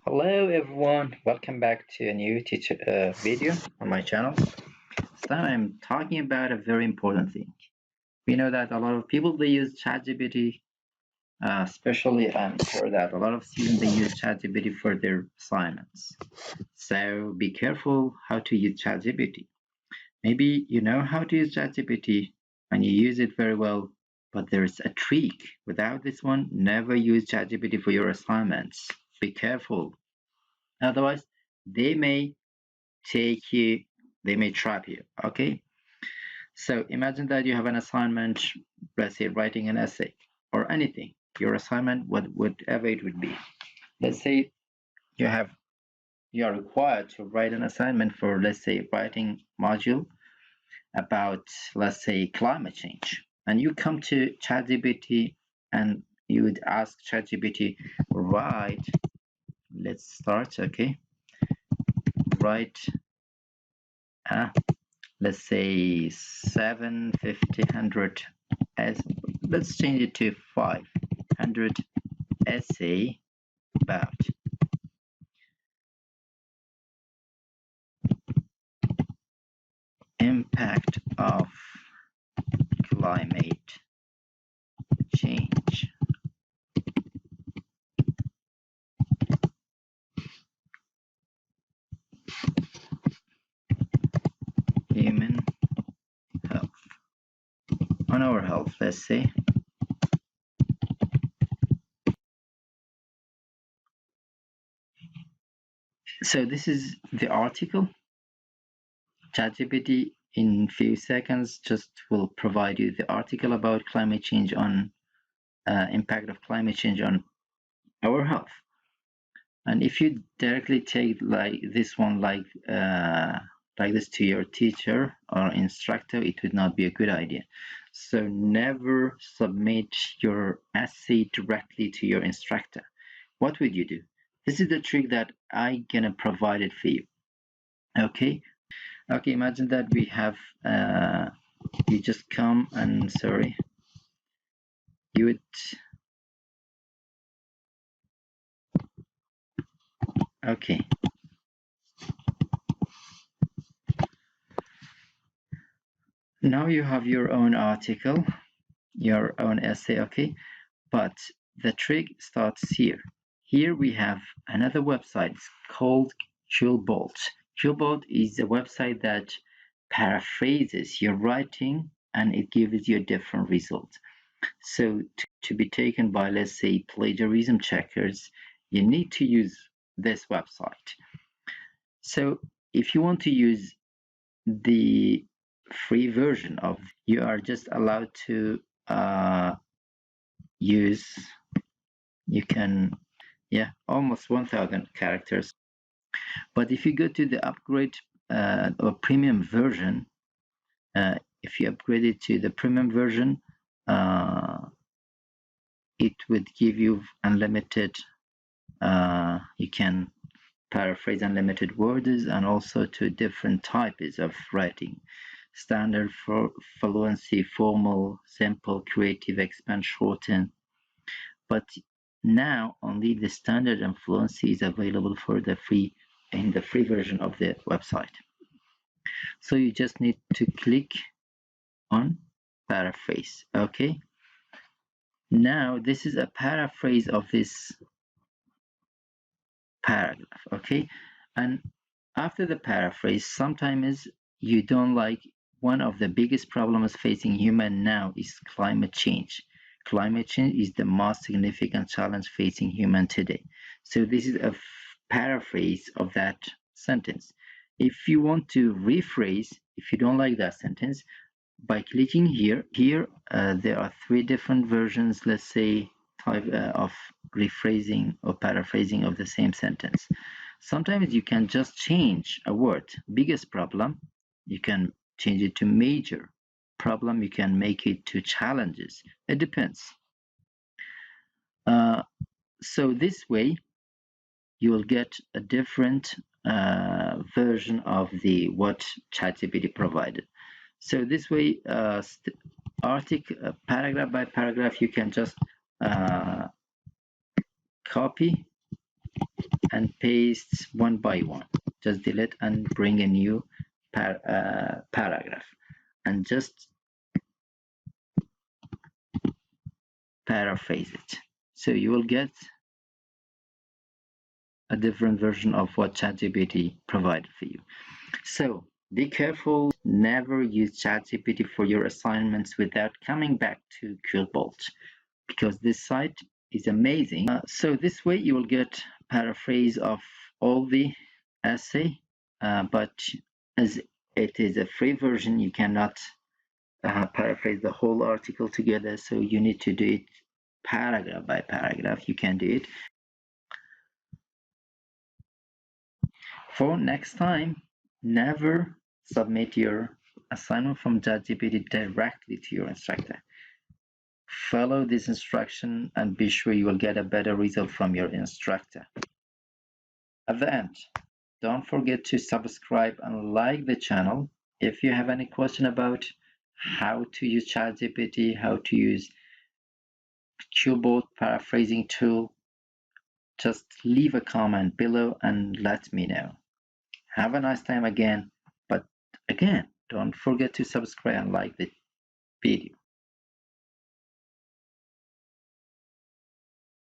Hello everyone, welcome back to a new teacher video on my channel. This time I'm talking about a very important thing. We know that a lot of people they use Chat GBT, especially I'm sure that a lot of students they use Chat GBT for their assignments. So be careful how to use Chat GBT. Maybe you know how to use Chat GBT and you use it very well, but there's a trick. Without this one, never use Chat GBT for your assignments. Be careful. Otherwise, they may they may trap you. Okay, so imagine that you have an assignment, let's say writing an essay or anything, your assignment, whatever it would be. Let's say you are required to write an assignment for, let's say, writing module about, let's say, climate change, and you come to ChatGPT and you would ask ChatGPT, write, let's start, okay, write let's say 750 as let's change it to 500 essay about impact of climate change. Human health, on our health, let's say. So this is the article. ChatGPT in few seconds just will provide you the article about climate change on impact of climate change on our health. And if you directly take like this one like this to your teacher or instructor, it would not be a good idea. So never submit your essay directly to your instructor. What would you do? This is the trick that I'm gonna provide it for you. Okay, imagine that we have you just come and you would okay. Now you have your own article, your own essay, okay? But the trick starts here. Here we have another website called Quillbot. Quillbot is a website that paraphrases your writing and it gives you a different result. So to be taken by, let's say, plagiarism checkers, you need to use this website. So if you want to use the free version of, you are just allowed to use, you can, yeah, almost 1000 characters. But if you go to the upgrade or premium version, if you upgrade it to the premium version, it would give you unlimited, you can paraphrase unlimited words and also to different types of writing. Standard, for fluency, formal, simple, creative, expand, shorten. But now only the standard and fluency is available for the free in the free version of the website. So you just need to click on paraphrase. Okay, now this is a paraphrase of this paragraph. Okay, and after the paraphrase, sometimes you don't like, one of the biggest problems facing human now is climate change. Climate change is the most significant challenge facing human today. So this is a paraphrase of that sentence. If you want to rephrase, if you don't like that sentence, by clicking here, there are 3 different versions, let's say, type of rephrasing or paraphrasing of the same sentence. Sometimes you can just change a word. Biggest problem, you can change it to major problem, you can make it to challenges. It depends. So this way you will get a different version of the what ChatGPT provided. So this way, article paragraph by paragraph, you can just copy and paste one by one. Just delete and bring a new paragraph and just paraphrase it. So you will get a different version of what ChatGPT provided for you. So be careful, never use ChatGPT for your assignments without coming back to Quillbot, because this site is amazing. So this way you will get paraphrase of all the essay, but as it is a free version, you cannot paraphrase the whole article together, so you need to do it paragraph by paragraph. You can do it. For next time, never submit your assignment from ChatGPT directly to your instructor. Follow this instruction and be sure you will get a better result from your instructor. At the end, don't forget to subscribe and like the channel. If you have any question about how to use ChatGPT, how to use Quillbot paraphrasing tool, just leave a comment below and let me know. Have a nice time again, but again, don't forget to subscribe and like the video.